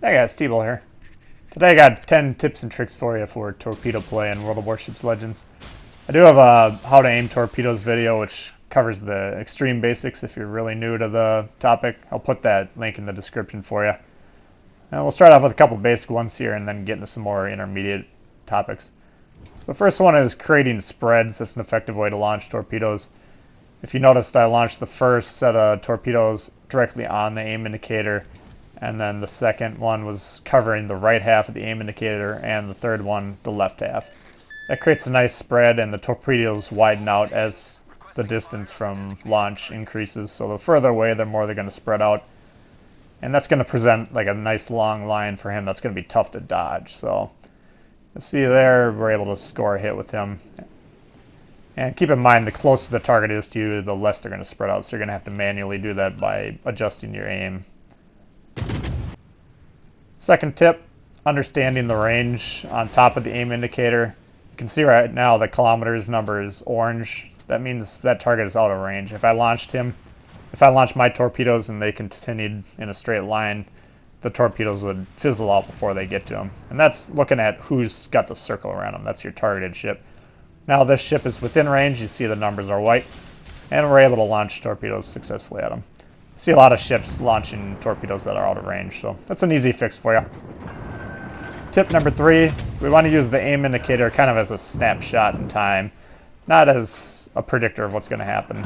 Hey guys, T-Ball here. Today I got 10 tips and tricks for you for torpedo play in World of Warships Legends. I do have a how to aim torpedoes video which covers the extreme basics if you're really new to the topic. I'll put that link in the description for you. And we'll start off with a couple basic ones here and then get into some more intermediate topics. So the first one is creating spreads. That's an effective way to launch torpedoes. If you noticed, I launched the first set of torpedoes directly on the aim indicator, and then the second one was covering the right half of the aim indicator, and the third one the left half. That creates a nice spread, and the torpedoes widen out as the distance from launch increases. So the further away, the more they're going to spread out. And that's going to present like a nice long line for him that's going to be tough to dodge. So you'll see there, we're able to score a hit with him. And keep in mind, the closer the target is to you, the less they're going to spread out. So you're going to have to manually do that by adjusting your aim. Second tip, understanding the range on top of the aim indicator. You can see right now the kilometers number is orange. That means that target is out of range. If I launched my torpedoes and they continued in a straight line, the torpedoes would fizzle out before they get to him. And that's looking at who's got the circle around him. That's your targeted ship. Now this ship is within range. You see the numbers are white. And we're able to launch torpedoes successfully at him. See a lot of ships launching torpedoes that are out of range, so that's an easy fix for you. Tip number 3, we want to use the aim indicator kind of as a snapshot in time, not as a predictor of what's going to happen.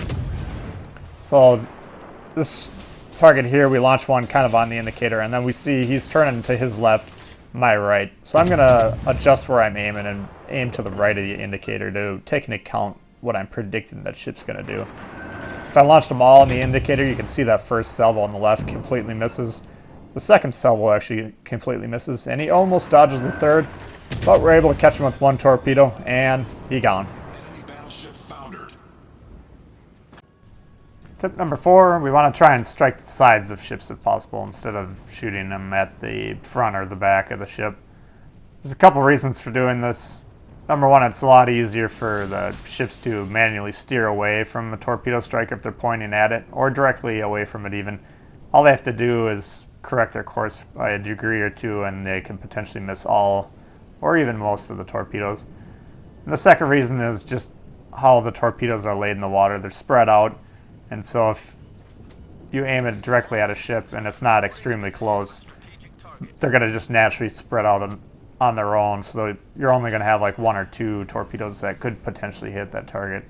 So this target here, we launch one kind of on the indicator, and then we see he's turning to his left, my right. So I'm going to adjust where I'm aiming and aim to the right of the indicator to take into account what I'm predicting that ship's going to do. If I launched them all on the indicator, you can see that first salvo on the left completely misses. The second salvo actually completely misses, and he almost dodges the third, but we're able to catch him with one torpedo, and he gone. Tip number 4, we want to try and strike the sides of ships if possible, instead of shooting them at the front or the back of the ship. There's a couple reasons for doing this. Number 1, it's a lot easier for the ships to manually steer away from a torpedo strike if they're pointing at it, or directly away from it even. All they have to do is correct their course by a degree or two, and they can potentially miss all, or even most of the torpedoes. And the second reason is just how the torpedoes are laid in the water. They're spread out, and so if you aim it directly at a ship and it's not extremely close, they're going to just naturally spread out on their own, so you're only going to have like 1 or 2 torpedoes that could potentially hit that target.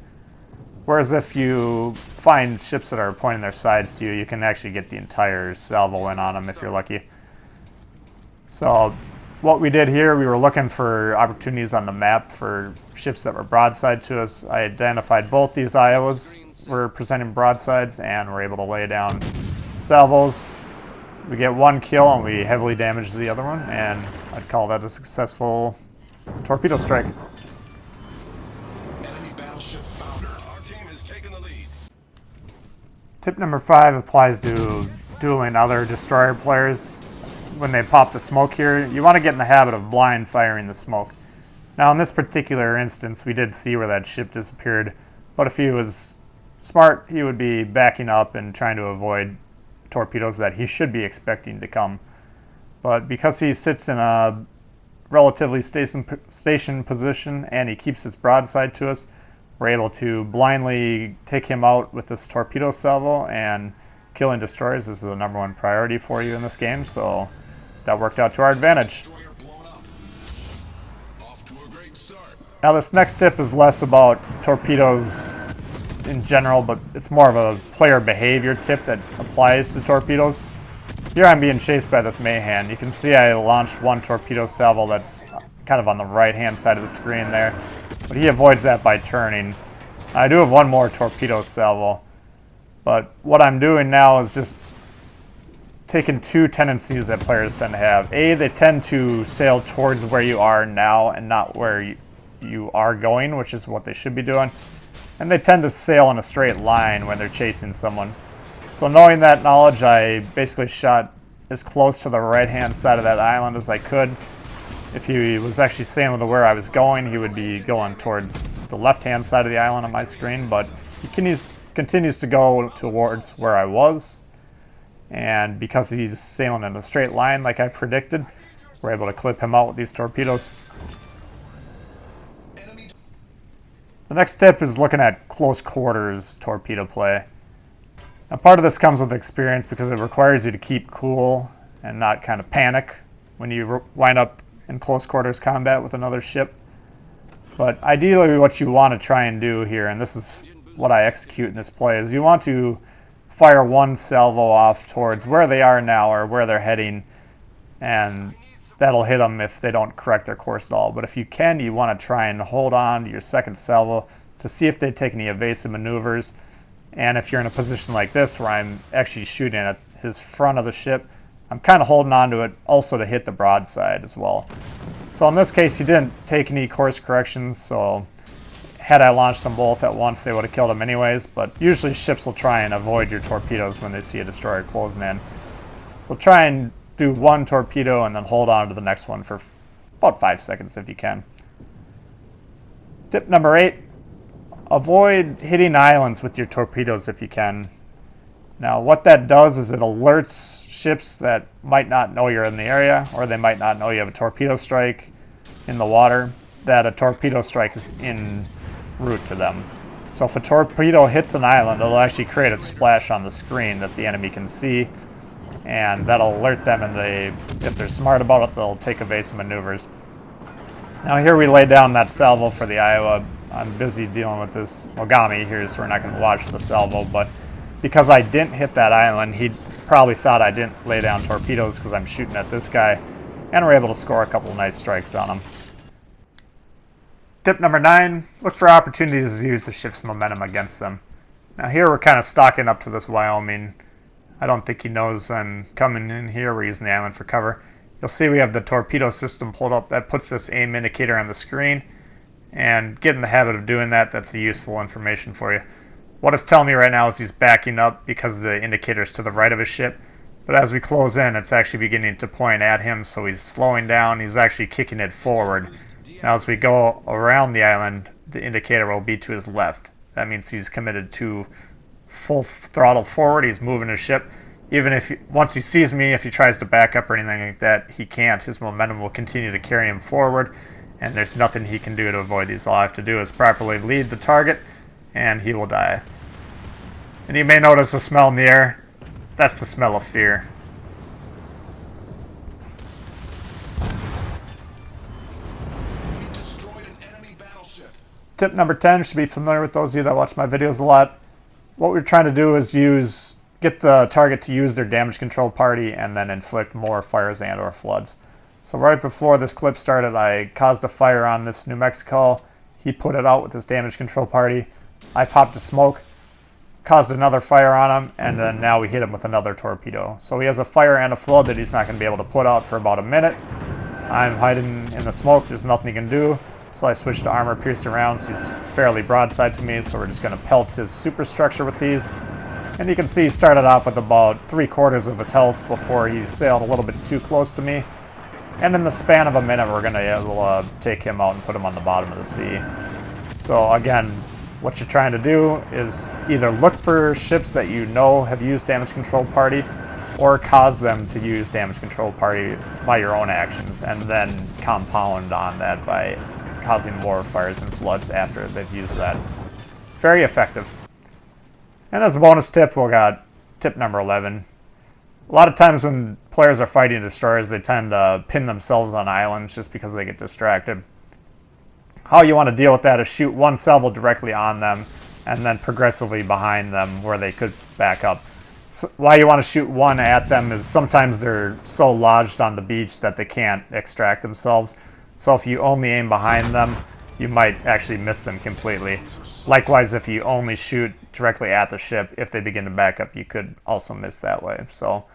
Whereas if you find ships that are pointing their sides to you, you can actually get the entire salvo in on them if you're lucky. So what we did here, we were looking for opportunities on the map for ships that were broadside to us. I identified both these Iowas were presenting broadsides, and we're able to lay down salvos. We get 1 kill and we heavily damage the other one, and I'd call that a successful torpedo strike. Enemy battleship foundered. Our team has taken the lead. Tip number 5 applies to dueling other destroyer players. When they pop the smoke here, you want to get in the habit of blind firing the smoke. Now in this particular instance, we did see where that ship disappeared, but if he was smart, he would be backing up and trying to avoid torpedoes that he should be expecting to come. But because he sits in a relatively stationed position and he keeps his broadside to us, we're able to blindly take him out with this torpedo salvo, and killing destroyers is the number 1 priority for you in this game, so that worked out to our advantage. Now this next tip is less about torpedoes in general, but it's more of a player behavior tip that applies to torpedoes. Here I'm being chased by this Mayhan. You can see I launched 1 torpedo salvo that's kind of on the right hand side of the screen there, but he avoids that by turning. I do have 1 more torpedo salvo, but what I'm doing now is just taking 2 tendencies that players tend to have. A, they tend to sail towards where you are now and not where you are going, which is what they should be doing. And they tend to sail in a straight line when they're chasing someone. So knowing that knowledge, I basically shot as close to the right-hand side of that island as I could. If he was actually sailing to where I was going, he would be going towards the left-hand side of the island on my screen, but he continues to go towards where I was. And because he's sailing in a straight line like I predicted, we're able to clip him out with these torpedoes. The next tip is looking at close quarters torpedo play. Now, part of this comes with experience because it requires you to keep cool and not kind of panic when you wind up in close quarters combat with another ship. But ideally what you want to try and do here, and this is what I execute in this play, is you want to fire one salvo off towards where they are now or where they're heading, and that'll hit them if they don't correct their course at all. But if you can, you want to try and hold on to your second salvo to see if they take any evasive maneuvers. And if you're in a position like this where I'm actually shooting at his front of the ship, I'm kind of holding on to it also to hit the broadside as well. So in this case, he didn't take any course corrections, so had I launched them both at once, they would have killed him anyways. But usually ships will try and avoid your torpedoes when they see a destroyer closing in. So try and do one torpedo and then hold on to the next one for about 5 seconds if you can. Tip number 8, avoid hitting islands with your torpedoes if you can. Now what that does is it alerts ships that might not know you're in the area, or they might not know you have a torpedo strike in the water, that a torpedo strike is en route to them. So if a torpedo hits an island, it'll actually create a splash on the screen that the enemy can see, and that'll alert them, and if they're smart about it, they'll take evasive maneuvers. Now here we lay down that salvo for the Iowa. I'm busy dealing with this Wargaming here, so we're not going to watch the salvo, but because I didn't hit that island, he probably thought I didn't lay down torpedoes because I'm shooting at this guy, and we're able to score a couple nice strikes on him. Tip number 9, look for opportunities to use the ship's momentum against them. Now here we're kind of stalking up to this Wyoming. I don't think he knows I'm coming in here. We're using the island for cover. You'll see we have the torpedo system pulled up. That puts this aim indicator on the screen, and get in the habit of doing that. That's a useful information for you. What it's telling me right now is he's backing up because the indicator's to the right of his ship. But as we close in, it's actually beginning to point at him, so he's slowing down. He's actually kicking it forward. Now as we go around the island, the indicator will be to his left. That means he's committed to full throttle forward. He's moving his ship. Even if once he sees me, if he tries to back up or anything like that, he can't. His momentum will continue to carry him forward, and there's nothing he can do to avoid these. All I have to do is properly lead the target, and he will die. And you may notice a smell in the air. That's the smell of fear. We've destroyed an enemy battleship. Tip number 10 should be familiar with those of you that watch my videos a lot. What we're trying to do is get the target to use their damage control party and then inflict more fires and or floods. So right before this clip started, I caused a fire on this New Mexico. He put it out with his damage control party. I popped a smoke, caused another fire on him, and then now we hit him with another torpedo. So he has a fire and a flood that he's not going to be able to put out for about a minute. I'm hiding in the smoke, there's nothing he can do. So I switched to armor piercing rounds. He's fairly broadside to me, so we're just going to pelt his superstructure with these. And you can see he started off with about 3/4 of his health before he sailed a little bit too close to me. And in the span of a minute, we're going to be able to take him out and put him on the bottom of the sea. So again, what you're trying to do is either look for ships that you know have used damage control party, or cause them to use damage control party by your own actions, and then compound on that by causing more fires and floods after they've used that. Very effective. And as a bonus tip, we got tip number 11. A lot of times when players are fighting destroyers, they tend to pin themselves on islands just because they get distracted. How you want to deal with that is shoot one salvo directly on them and then progressively behind them where they could back up. So why you want to shoot one at them is sometimes they're so lodged on the beach that they can't extract themselves. So if you only aim behind them, you might actually miss them completely. Likewise, if you only shoot directly at the ship, if they begin to back up, you could also miss that way. So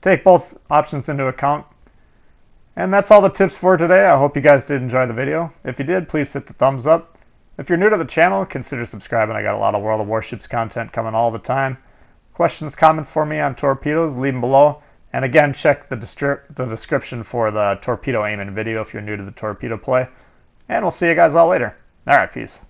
take both options into account. And that's all the tips for today. I hope you guys did enjoy the video. If you did, please hit the thumbs up. If you're new to the channel, consider subscribing. I got a lot of World of Warships content coming all the time. Questions, comments for me on torpedoes, leave them below. And again, check the description for the torpedo aiming video if you're new to the torpedo play. And we'll see you guys all later. Alright, peace.